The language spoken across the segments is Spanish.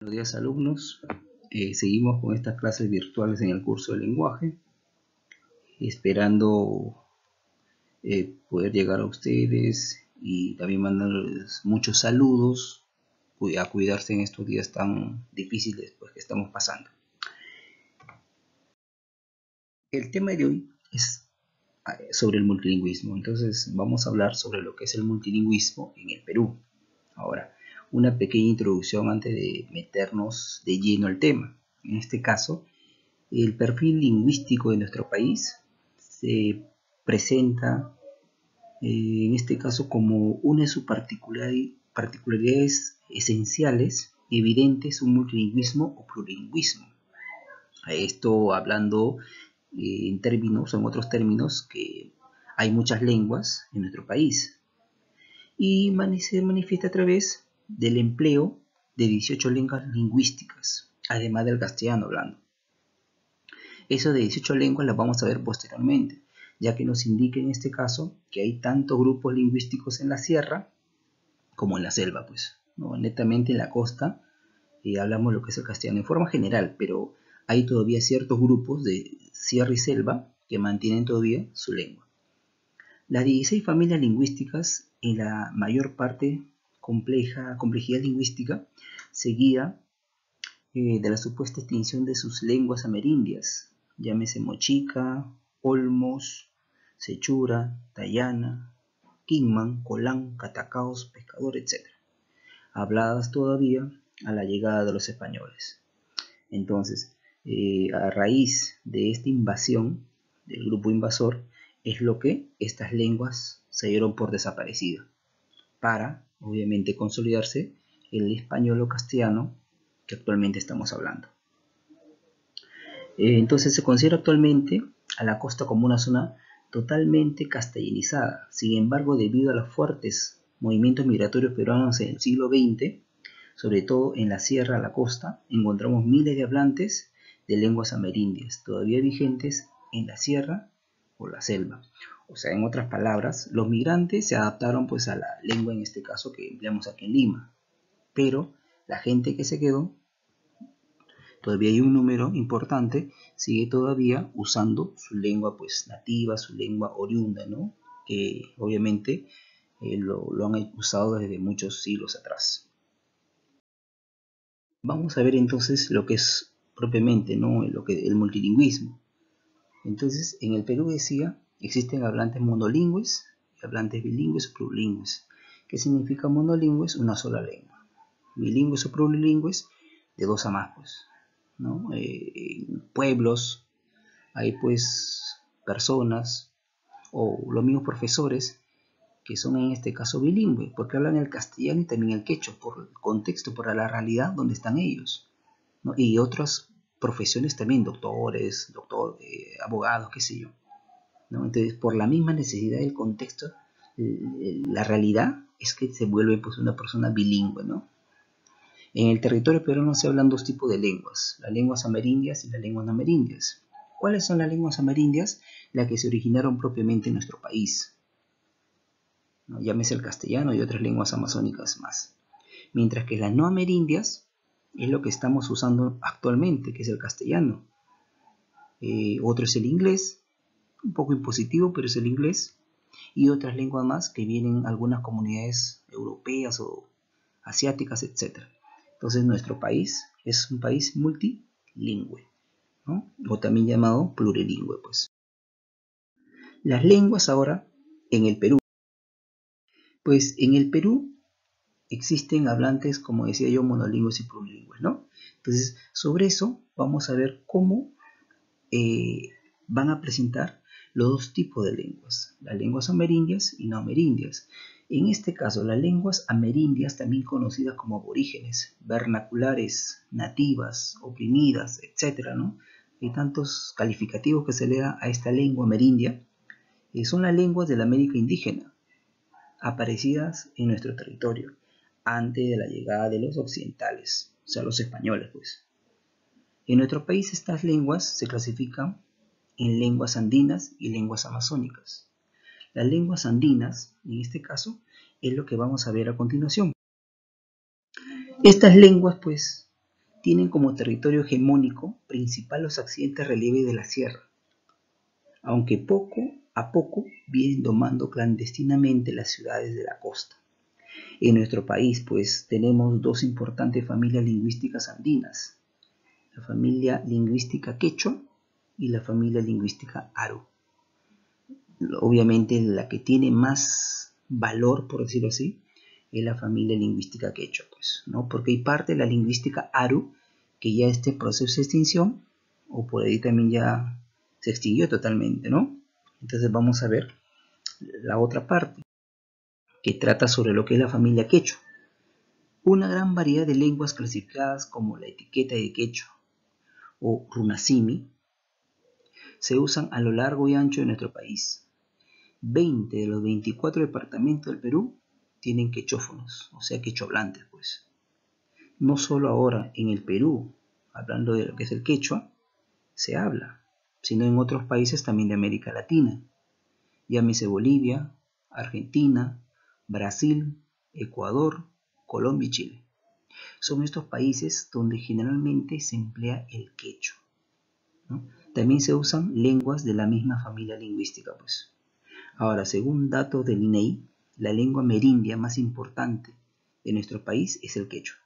Buenos días, alumnos. Seguimos con estas clases virtuales en el curso de lenguaje, esperando poder llegar a ustedes y también mandarles muchos saludos, a cuidarse en estos días tan difíciles pues, que estamos pasando. El tema de hoy es sobre el multilingüismo. Entonces vamos a hablar sobre lo que es el multilingüismo en el Perú. Ahora, una pequeña introducción antes de meternos de lleno al tema. En este caso, el perfil lingüístico de nuestro país se presenta en este caso como una de sus particularidades esenciales, evidentes, un multilingüismo o plurilingüismo. Esto hablando en otros términos, que hay muchas lenguas en nuestro país y se manifiesta a través del empleo de 18 lenguas lingüísticas, además del castellano hablando. Eso de 18 lenguas las vamos a ver posteriormente, ya que nos indica en este caso que hay tantos grupos lingüísticos en la sierra como en la selva, pues, ¿no? Netamente en la costa hablamos lo que es el castellano en forma general, pero hay todavía ciertos grupos de sierra y selva que mantienen todavía su lengua. Las 16 familias lingüísticas, en la mayor parte complejidad lingüística, se guía de la supuesta extinción de sus lenguas amerindias, llámese mochica, olmos, sechura, tayana, quingman, colán, catacaos, pescador, etc., habladas todavía a la llegada de los españoles. Entonces, a raíz de esta invasión del grupo invasor, es lo que estas lenguas se dieron por desaparecidas, para, obviamente, consolidarse el español o castellano que actualmente estamos hablando. Entonces se considera actualmente a la costa como una zona totalmente castellanizada. Sin embargo, debido a los fuertes movimientos migratorios peruanos en el siglo XX, sobre todo en la sierra, a la costa, encontramos miles de hablantes de lenguas amerindias, todavía vigentes en la sierra o la selva. O sea, en otras palabras, los migrantes se adaptaron pues a la lengua en este caso que empleamos aquí en Lima, pero la gente que se quedó, todavía hay un número importante, sigue todavía usando su lengua pues nativa, su lengua oriunda, ¿no? Que obviamente lo han usado desde muchos siglos atrás. Vamos a ver entonces lo que es propiamente, ¿no? El multilingüismo. Entonces, en el Perú decía, existen hablantes monolingües, hablantes bilingües o plurilingües. ¿Qué significa monolingües? Una sola lengua. Bilingües o plurilingües, de dos a más, pues, ¿no? En pueblos hay pues personas o los mismos profesores que son en este caso bilingües, porque hablan el castellano y también el quechua, por el contexto, por la realidad donde están ellos, ¿no? Y otras profesiones también, doctores, abogados, qué sé yo, ¿no? Entonces, por la misma necesidad del contexto, la realidad es que se vuelve pues una persona bilingüe, ¿no? En el territorio peruano se hablan dos tipos de lenguas, las lenguas amerindias y las lenguas no amerindias. ¿Cuáles son las lenguas amerindias? Las que se originaron propiamente en nuestro país, ¿no? Llámese el castellano y otras lenguas amazónicas más. Mientras que las no amerindias es lo que estamos usando actualmente, que es el castellano. Otro es el inglés, un poco impositivo, pero es el inglés. Y otras lenguas más que vienen algunas comunidades europeas o asiáticas, etc. Entonces nuestro país es un país multilingüe, ¿no? O también llamado plurilingüe, pues. Las lenguas ahora en el Perú. Pues en el Perú existen hablantes, como decía yo, monolingües y plurilingües, ¿no? Entonces, sobre eso vamos a ver cómo van a presentar los dos tipos de lenguas, las lenguas amerindias y no amerindias. En este caso, las lenguas amerindias, también conocidas como aborígenes, vernaculares, nativas, oprimidas, etc., ¿no? Hay tantos calificativos que se le da a esta lengua amerindia, son las lenguas de la América indígena, aparecidas en nuestro territorio antes de la llegada de los occidentales, o sea, los españoles, pues. En nuestro país estas lenguas se clasifican en lenguas andinas y lenguas amazónicas. Las lenguas andinas, en este caso, es lo que vamos a ver a continuación. Estas lenguas, pues, tienen como territorio hegemónico principal los accidentes relieve de la sierra, aunque poco a poco vienen domando clandestinamente las ciudades de la costa. En nuestro país, pues, tenemos dos importantes familias lingüísticas andinas, la familia lingüística quechua y la familia lingüística aru. Obviamente la que tiene más valor, por decirlo así, es la familia lingüística quechua, pues, ¿no? Porque hay parte de la lingüística aru que ya está en proceso de extinción, o por ahí también ya se extinguió totalmente, ¿no? Entonces vamos a ver la otra parte, que trata sobre lo que es la familia quechua. Una gran variedad de lenguas clasificadas como la etiqueta de quechua o runasimi se usan a lo largo y ancho de nuestro país. 20 de los 24 departamentos del Perú tienen quechófonos, o sea, quechohablantes, pues. No solo ahora en el Perú, hablando de lo que es el quechua, se habla, sino en otros países también de América Latina. Llámese Bolivia, Argentina, Brasil, Ecuador, Colombia y Chile. Son estos países donde generalmente se emplea el quechua, ¿no? También se usan lenguas de la misma familia lingüística, pues. Ahora, según datos del INEI, la lengua merindia más importante de nuestro país es el quechua,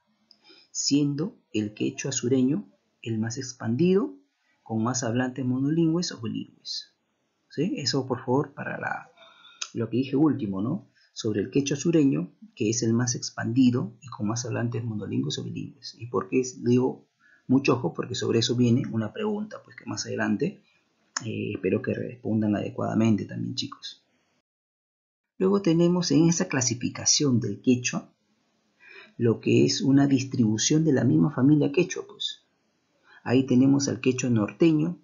siendo el quechua sureño el más expandido, con más hablantes monolingües o bilingües. ¿Sí? Eso, por favor, para lo que dije último, ¿no? Sobre el quechua sureño, que es el más expandido y con más hablantes monolingües o bilingües. ¿Y por qué digo mucho ojo? Porque sobre eso viene una pregunta, pues que más adelante espero que respondan adecuadamente también, chicos. Luego tenemos en esa clasificación del quechua lo que es una distribución de la misma familia quechua, pues. Ahí tenemos al quechua norteño,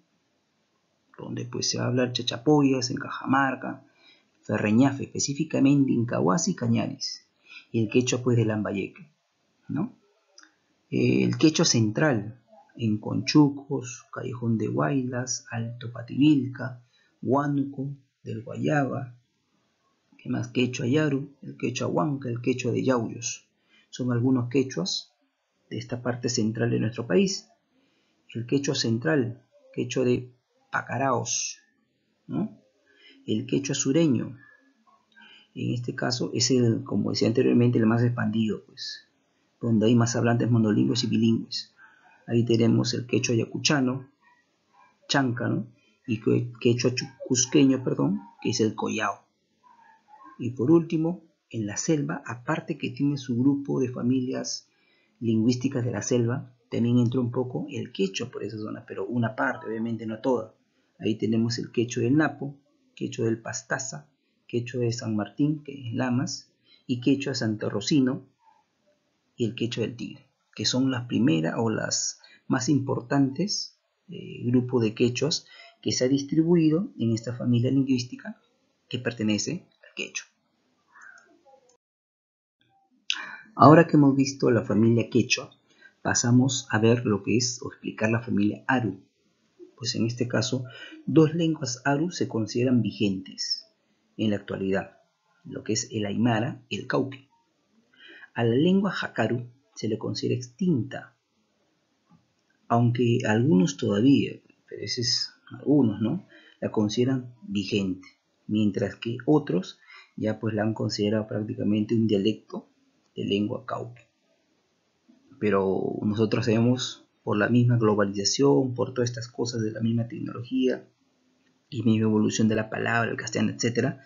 donde pues se va a hablar Chachapoyas, en Cajamarca, Ferreñafe, específicamente Incahuasi y Cañaris, y el quechua pues de Lambayeque, ¿no? El quechua central, en Conchucos, Callejón de Huaylas, Alto Pativilca, Huánuco, del Guayaba, ¿qué más? Quechua Yaru, el quechua Huanca, el quechua de Yauyos. Son algunos quechuas de esta parte central de nuestro país. El quechua central, quechua de Pacaraos, ¿no? El quechua sureño, en este caso es el, como decía anteriormente, el más expandido, pues, donde hay más hablantes monolingües y bilingües. Ahí tenemos el quechua yacuchano, cháncano, y quechua cusqueño, perdón, que es el collao. Y por último, en la selva, aparte que tiene su grupo de familias lingüísticas de la selva, también entró un poco el quechua por esa zona, pero una parte, obviamente no toda. Ahí tenemos el quechua del Napo, quechua del Pastaza, quechua de San Martín, que es Lamas, y quechua de Santo Rocino, y el quechua del Tigre, que son las primeras o las más importantes grupos de quechuas que se ha distribuido en esta familia lingüística que pertenece al quechua. Ahora que hemos visto la familia quechua, pasamos a ver lo que es o explicar la familia aru. Pues en este caso, dos lenguas aru se consideran vigentes en la actualidad, lo que es el aymara y el cauque. A la lengua jakaru se le considera extinta, aunque algunos todavía, pero ese es algunos, ¿no? La consideran vigente, mientras que otros ya pues la han considerado prácticamente un dialecto de lengua cauque. Pero nosotros sabemos, por la misma globalización, por todas estas cosas de la misma tecnología y misma evolución de la palabra, el castellano, etcétera,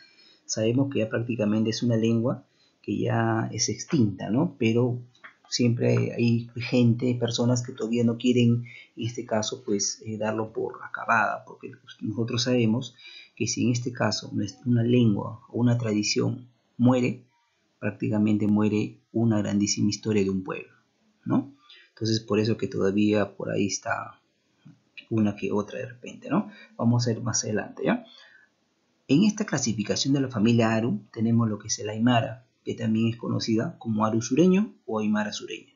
sabemos que ya prácticamente es una lengua que ya es extinta, ¿no? Pero siempre hay gente, personas que todavía no quieren, en este caso, pues darlo por acabada, porque nosotros sabemos que si en este caso una lengua o una tradición muere, prácticamente muere una grandísima historia de un pueblo, ¿no? Entonces por eso que todavía por ahí está una que otra de repente, ¿no? Vamos a ver más adelante, ¿ya? En esta clasificación de la familia Aru tenemos lo que es el Aymara, que también es conocida como Aru sureño o Aymara sureña.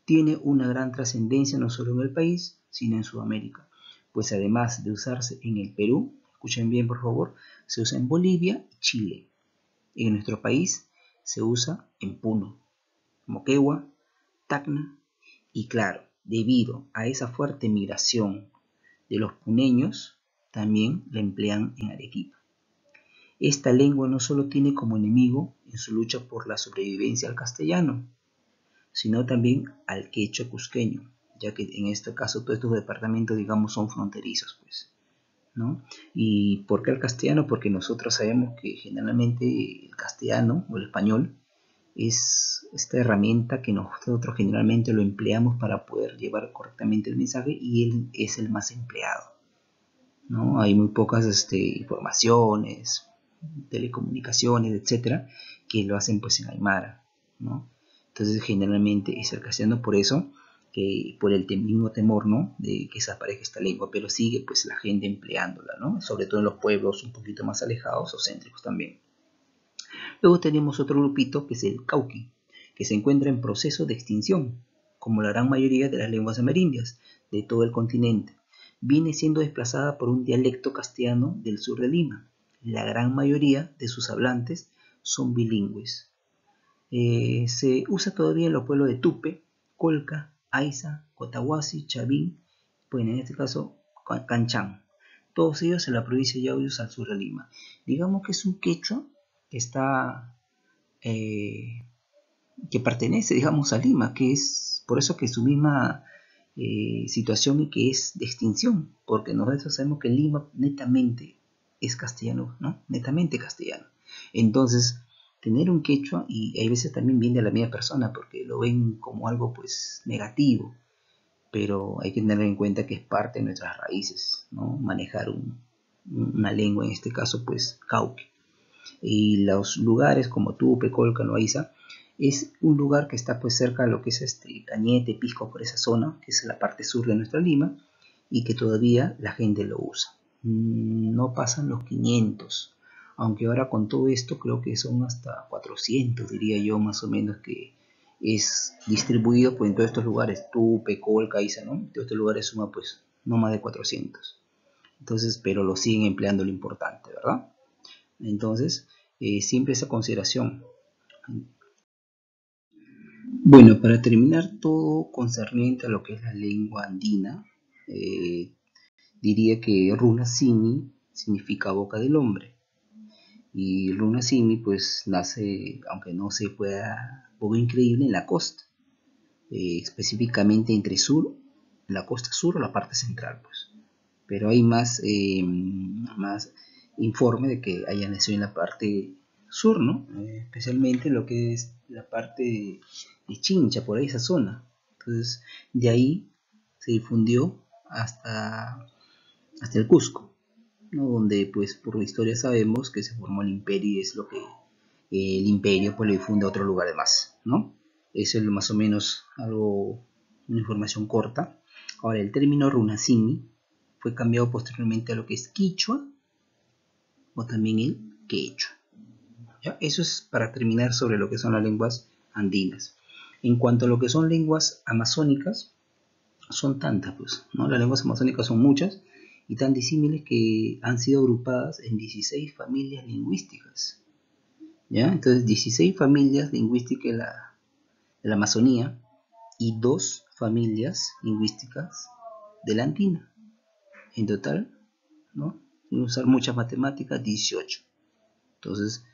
Tiene una gran trascendencia no solo en el país, sino en Sudamérica, pues además de usarse en el Perú, escuchen bien por favor, se usa en Bolivia y Chile. En nuestro país se usa en Puno, Moquegua, Tacna y claro, debido a esa fuerte migración de los puneños, también la emplean en Arequipa. Esta lengua no solo tiene como enemigo en su lucha por la sobrevivencia al castellano, sino también al quechua cusqueño, ya que en este caso todos estos departamentos, digamos, son fronterizos, pues, ¿no? ¿Y por qué el castellano? Porque nosotros sabemos que generalmente el castellano o el español es esta herramienta que nosotros generalmente lo empleamos para poder llevar correctamente el mensaje, y él es el más empleado, ¿no? Hay muy pocas informaciones, telecomunicaciones, etcétera, que lo hacen pues en Aymara, ¿no? Entonces generalmente es el castellano, por eso, que por el mismo temor, ¿no?, de que desaparezca esta lengua, pero sigue pues la gente empleándola, ¿no?, sobre todo en los pueblos un poquito más alejados o céntricos también. Luego tenemos otro grupito que es el cauqui, que se encuentra en proceso de extinción, como la gran mayoría de las lenguas amerindias de todo el continente. Viene siendo desplazada por un dialecto castellano del sur de Lima. La gran mayoría de sus hablantes son bilingües. Se usa todavía en los pueblos de Tupe, Colca, Aiza, Cotahuasi, Chavín, bueno, en este caso Canchán. Todos ellos en la provincia de Yauyos al sur de Lima. Digamos que es un quechua que está que pertenece, digamos, a Lima, que es por eso que su misma situación y que es de extinción, porque nosotros sabemos que Lima netamente es castellano, ¿no? Netamente castellano. Entonces, tener un quechua, y hay veces también viene a la misma persona, porque lo ven como algo pues negativo, pero hay que tener en cuenta que es parte de nuestras raíces, ¿no? Manejar una lengua, en este caso pues cauqui. Y los lugares como Tupe, Colca, Loaiza, es un lugar que está pues cerca de lo que es Cañete, Pisco, por esa zona, que es la parte sur de nuestra Lima, y que todavía la gente lo usa. No pasan los 500, aunque ahora con todo esto creo que son hasta 400, diría yo, más o menos, que es distribuido pues en todos estos lugares, Tupe, Colca, Isa, ¿no? Todos estos lugares suma pues no más de 400. Entonces, pero lo siguen empleando lo importante, ¿verdad? Entonces, siempre esa consideración. Bueno, para terminar todo concerniente a lo que es la lengua andina, eh, diría que Runasimi significa boca del hombre. Y Runasimi pues nace, aunque no se pueda, poco increíble, en la costa, específicamente entre sur, la costa sur o la parte central, pues. Pero hay más informe de que haya nacido en la parte sur, ¿no? Especialmente en lo que es la parte de Chincha, por ahí esa zona. Entonces, de ahí se difundió hasta el Cusco, ¿no? Donde, pues, por historia sabemos que se formó el imperio, y es lo que el imperio pues lo difunde a otros lugares más, ¿no? Eso es más o menos algo, una información corta. Ahora, el término Runasimi fue cambiado posteriormente a lo que es Quichua o también el Quechua. ¿Ya? Eso es para terminar sobre lo que son las lenguas andinas. En cuanto a lo que son lenguas amazónicas, son tantas, pues, ¿no? Las lenguas amazónicas son muchas y tan disímiles que han sido agrupadas en 16 familias lingüísticas. ¿Ya? Entonces, 16 familias lingüísticas de la Amazonía y 2 familias lingüísticas de la andina. En total, ¿no?, sin usar muchas matemáticas, 18. Entonces,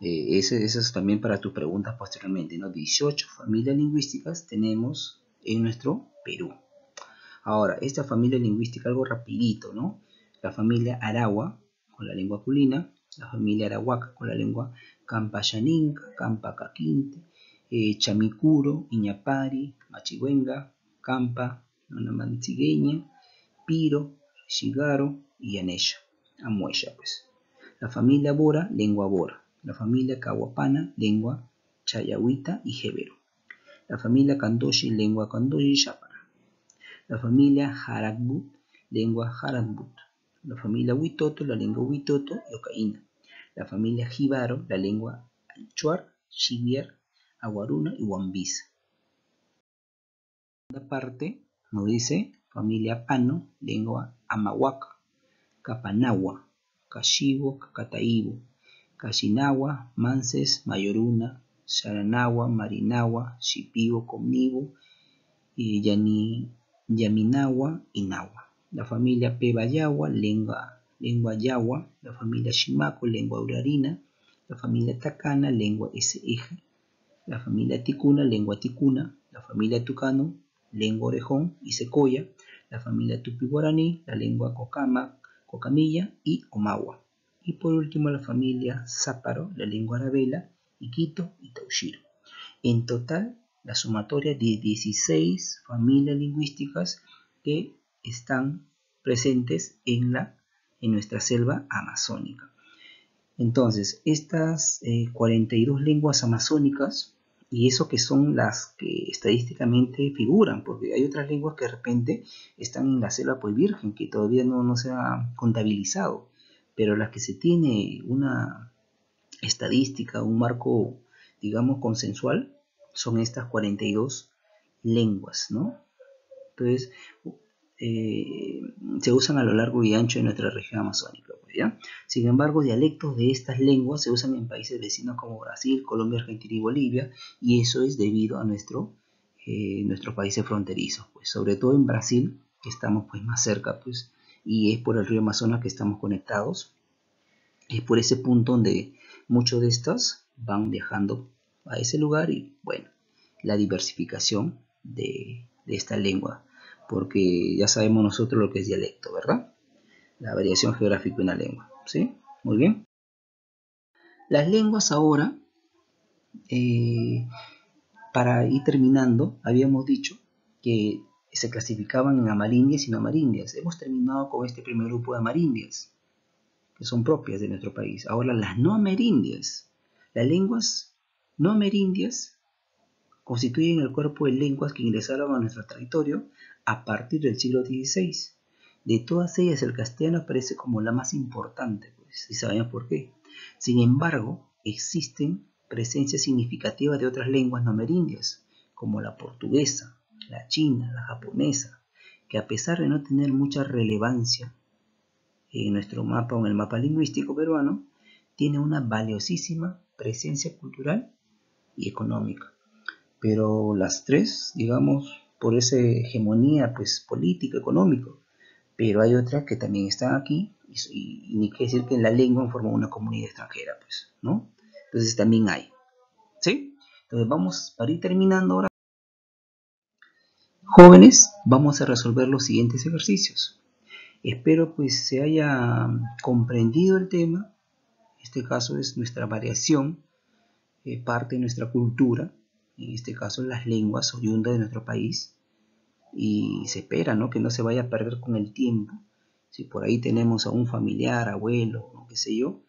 eso es también para tu pregunta posteriormente, ¿no? 18 familias lingüísticas tenemos en nuestro Perú. Ahora, esta familia lingüística, algo rapidito, ¿no? La familia Aragua, con la lengua culina, la familia Arahuaca, con la lengua Campayaninca, Campacaquinte, Chamicuro, Iñapari, Machigüenga, Campa, Manantigueña, Piro, Shigaro y Anesha, Amuesha, pues. La familia Bora, lengua Bora. La familia Cahuapana, lengua Chayahuita y Jebero. La familia Candoshi, lengua Candoshi y Chápara. La familia Harakbut, lengua Harakbut. La familia Huitoto, la lengua Huitoto y Ocaína. La familia Jibaro, la lengua Achuar, Xivier, Aguaruna y Huambiza. La parte nos dice familia Pano, lengua Amahuaca, Capanagua, Cashibo, Cacataíbo, Cashinagua, Manses, Mayoruna, Sharanagua, Marinagua, Shipibo, Comnibo, Yaminawa y Nahua. La familia Pebayawa, lengua Yawa. La familia Shimaco, lengua Urarina. La familia Takana, lengua Eje. La familia Ticuna, lengua Ticuna. La familia Tucano, lengua Orejón y Secoya. La familia Tupi-Guaraní, la lengua Cocamilla y Omagua. Y por último la familia Záparo, la lengua Arabela, Iquito y Taushiro. En total, la sumatoria de 16 familias lingüísticas que están presentes en nuestra selva amazónica. Entonces, estas 42 lenguas amazónicas, y eso que son las que estadísticamente figuran, porque hay otras lenguas que de repente están en la selva pues virgen, que todavía no se ha contabilizado, pero las que se tiene una estadística, un marco, digamos, consensual, son estas 42 lenguas, ¿no? Entonces, se usan a lo largo y ancho de nuestra región amazónica, ¿ya? Sin embargo, dialectos de estas lenguas se usan en países vecinos como Brasil, Colombia, Argentina y Bolivia, y eso es debido a nuestros países fronterizos, pues, sobre todo en Brasil, que estamos pues más cerca, pues, y es por el río Amazonas que estamos conectados. Es por ese punto donde muchos de estos van viajando a ese lugar y, bueno, la diversificación de esta lengua, porque ya sabemos nosotros lo que es dialecto, ¿verdad? La variación geográfica de una lengua, ¿sí? Muy bien. Las lenguas ahora, para ir terminando, habíamos dicho que se clasificaban en amerindias y no amerindias. Hemos terminado con este primer grupo de amerindias, que son propias de nuestro país. Ahora las no amerindias. Las lenguas no amerindias constituyen el cuerpo de lenguas que ingresaron a nuestro territorio a partir del siglo XVI. De todas ellas, el castellano aparece como la más importante, pues, y sabemos por qué. Sin embargo, existen presencias significativas de otras lenguas no amerindias, como la portuguesa, la china, la japonesa, que a pesar de no tener mucha relevancia en nuestro mapa o en el mapa lingüístico peruano, tiene una valiosísima presencia cultural y económica. Pero las tres, digamos, por esa hegemonía pues política, económica, pero hay otras que también están aquí y ni que decir que en la lengua forman una comunidad extranjera, pues, ¿no? Entonces también hay, ¿sí? Entonces vamos, para ir terminando ahora, jóvenes, vamos a resolver los siguientes ejercicios. Espero pues se haya comprendido el tema. Este caso es nuestra variación, parte de nuestra cultura, en este caso las lenguas oriundas de nuestro país, y se espera, ¿no?, que no se vaya a perder con el tiempo. Si por ahí tenemos a un familiar, abuelo, o qué sé yo,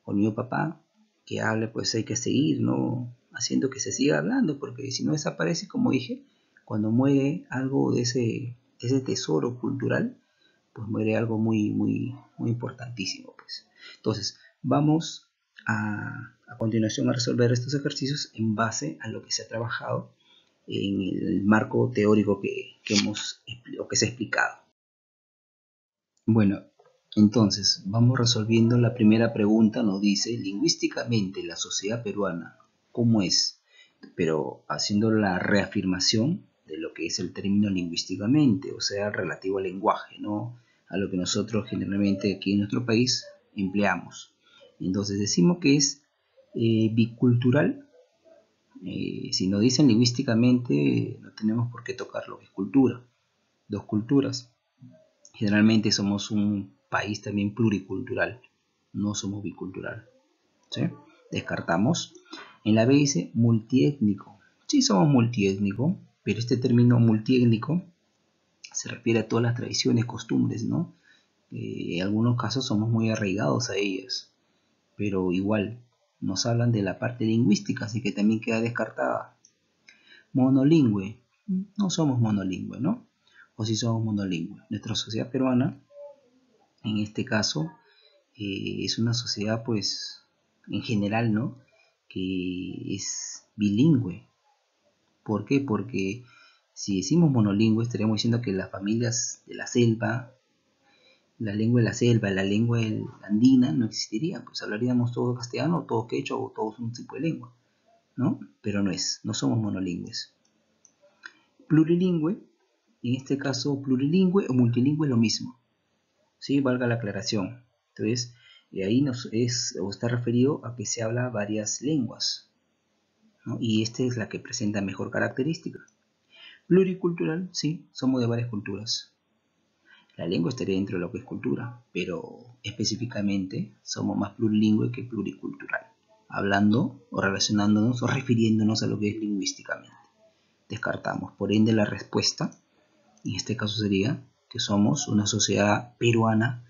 o mi papá, que hable, pues hay que seguir, ¿no?, haciendo que se siga hablando, porque si no desaparece, como dije, cuando muere algo de ese tesoro cultural, pues muere algo muy, muy, muy importantísimo, pues. Entonces, vamos a continuación a resolver estos ejercicios en base a lo que se ha trabajado en el marco teórico que se ha explicado. Bueno, entonces, vamos resolviendo la primera pregunta. Nos dice, lingüísticamente, la sociedad peruana, ¿cómo es? Pero haciendo la reafirmación de lo que es el término lingüísticamente, o sea, relativo al lenguaje, ¿no?, a lo que nosotros generalmente aquí en nuestro país empleamos. Entonces decimos que es bicultural. Si nos dicen lingüísticamente, no tenemos por qué tocar lo que es cultura. Dos culturas. Generalmente somos un país también pluricultural, no somos bicultural, ¿sí? Descartamos. En la B dice multiétnico. Sí somos multiétnico, pero este término multiétnico se refiere a todas las tradiciones, costumbres, ¿no? En algunos casos somos muy arraigados a ellas, pero igual nos hablan de la parte lingüística, así que también queda descartada. Monolingüe. No somos monolingüe, ¿no? O si somos monolingüe. Nuestra sociedad peruana, en este caso, es una sociedad, pues, en general, ¿no?, que es bilingüe. ¿Por qué? Porque si decimos monolingüe, estaríamos diciendo que las familias de la selva, la lengua de la selva, la lengua andina, no existiría. Pues hablaríamos todo castellano, todo quechua o todo un tipo de lengua, ¿no? Pero no somos monolingües. Plurilingüe, en este caso plurilingüe o multilingüe es lo mismo, ¿sí? Valga la aclaración. Entonces, ahí está referido a que se habla varias lenguas, ¿no? Y esta es la que presenta mejor característica. Pluricultural, sí, somos de varias culturas. La lengua estaría dentro de lo que es cultura, pero específicamente somos más plurilingüe que pluricultural, hablando o relacionándonos o refiriéndonos a lo que es lingüísticamente. Descartamos, por ende la respuesta en este caso sería que somos una sociedad peruana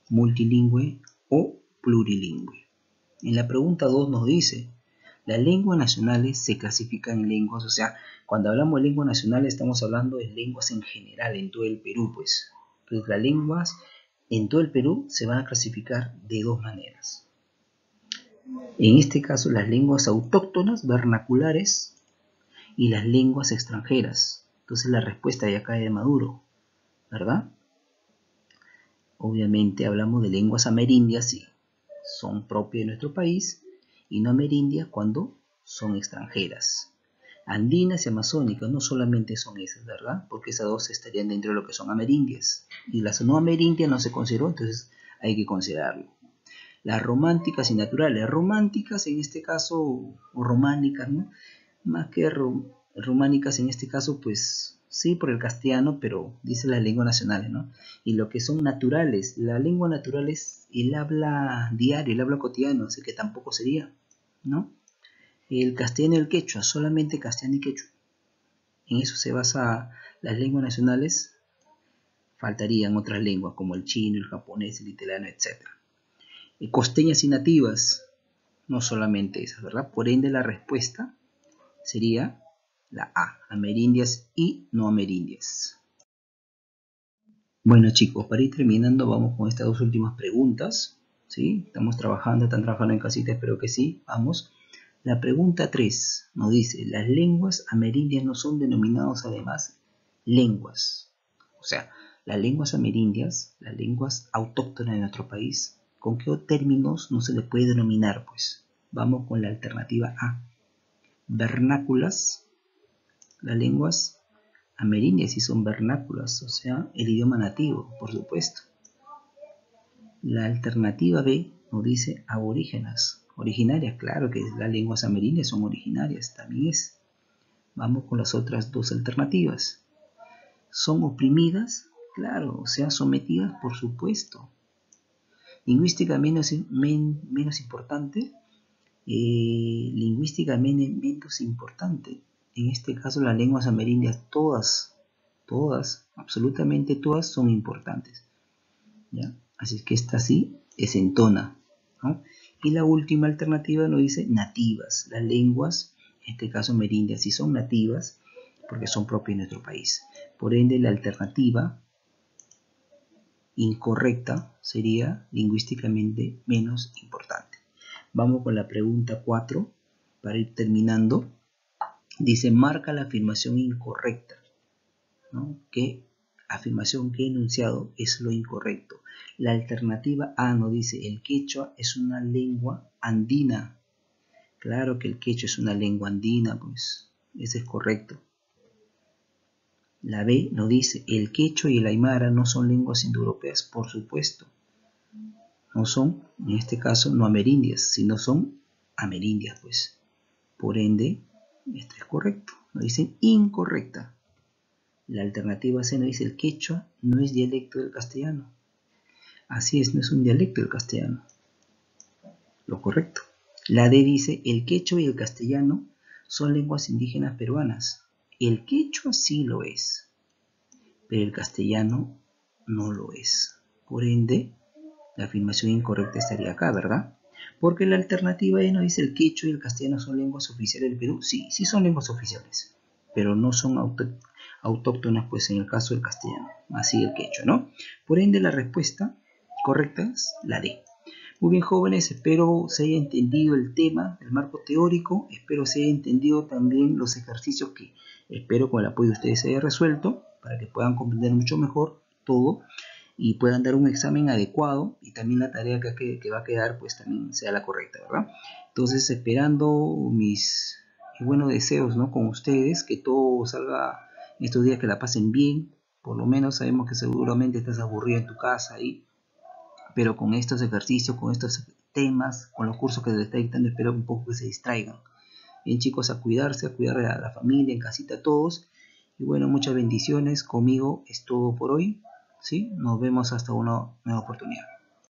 multilingüe o plurilingüe. En la pregunta 2 nos dice, las lenguas nacionales se clasifican en lenguas, o sea, cuando hablamos de lenguas nacionales estamos hablando de lenguas en general, en todo el Perú, pues. Entonces las lenguas en todo el Perú se van a clasificar de dos maneras. En este caso las lenguas autóctonas, vernaculares, y las lenguas extranjeras. Entonces la respuesta ya cae de Maduro, ¿verdad? Obviamente hablamos de lenguas amerindias si son propias de nuestro país y no amerindias cuando son extranjeras. Andinas y amazónicas no solamente son esas, ¿verdad? Porque esas dos estarían dentro de lo que son amerindias. Y las no amerindias no se consideró, entonces hay que considerarlo. Las románticas y naturales. Románticas en este caso, o románicas, ¿no? Más que románicas en este caso, pues sí, por el castellano, pero dice las lenguas nacionales, ¿no? Y lo que son naturales, la lengua natural es el habla diario, el habla cotidiano, así que tampoco sería, ¿no? El castellano y el quechua, solamente castellano y quechua. En eso se basa las lenguas nacionales, faltarían otras lenguas como el chino, el japonés, el italiano, etc. Costeñas y nativas, no solamente esas, ¿verdad? Por ende la respuesta sería la A, amerindias y no amerindias. Bueno chicos, para ir terminando vamos con estas dos últimas preguntas, ¿sí? Están trabajando en casita, espero que sí, vamos. La pregunta 3 nos dice, las lenguas amerindias no son denominadas además lenguas. O sea, las lenguas amerindias, las lenguas autóctonas de nuestro país, ¿con qué términos no se le puede denominar? Pues vamos con la alternativa A. Vernáculas, las lenguas amerindias sí son vernáculas, o sea, el idioma nativo, por supuesto. La alternativa B nos dice aborígenas, originarias, claro que las lenguas amerindias son originarias, también es. Vamos con las otras dos alternativas. ¿Son oprimidas? Claro, o sea, sometidas, por supuesto. Lingüísticamente menos importante, en este caso las lenguas amerindias todas, absolutamente todas son importantes, ¿ya? Así que esta sí desentona, ¿no? Y la última alternativa nos dice nativas, las lenguas, en este caso amerindias sí son nativas porque son propias de nuestro país. Por ende la alternativa incorrecta sería lingüísticamente menos importante. Vamos con la pregunta 4 para ir terminando. Dice, marca la afirmación incorrecta, ¿no? ¿Qué afirmación, qué enunciado es lo incorrecto? La alternativa A nos dice, el quechua es una lengua andina. Claro que el quechua es una lengua andina, pues ese es correcto. La B nos dice, el quechua y el aymara no son lenguas indoeuropeas, por supuesto. No son, en este caso, no amerindias, sino son amerindias, pues. Por ende, esto es correcto. Nos dicen incorrecta. La alternativa C nos dice, el quechua no es dialecto del castellano. Así es, no es un dialecto del castellano. Lo correcto. La D dice, el quechua y el castellano son lenguas indígenas peruanas. El quechua sí lo es, pero el castellano no lo es. Por ende, la afirmación incorrecta estaría acá, ¿verdad? Porque la alternativa E nos dice el quechua y el castellano son lenguas oficiales del Perú. Sí, sí son lenguas oficiales, pero no son autóctonas, pues en el caso del castellano, así el quechua, ¿no? Por ende, la respuesta correcta es la D. Muy bien, jóvenes, espero se haya entendido el tema, el marco teórico, espero se haya entendido también los ejercicios que espero con el apoyo de ustedes se haya resuelto, para que puedan comprender mucho mejor todo y puedan dar un examen adecuado y también la tarea que va a quedar pues también sea la correcta, ¿verdad? Entonces esperando mis buenos deseos, ¿no? Con ustedes, que todo salga estos días que la pasen bien. Por lo menos sabemos que seguramente estás aburrido en tu casa ahí, pero con estos ejercicios, con estos temas, con los cursos que les está dictando, espero un poco que se distraigan. Bien, chicos, a cuidarse, a cuidar a la familia, en casita a todos. Y bueno, muchas bendiciones. Conmigo es todo por hoy. ¿Sí? Nos vemos hasta una nueva oportunidad.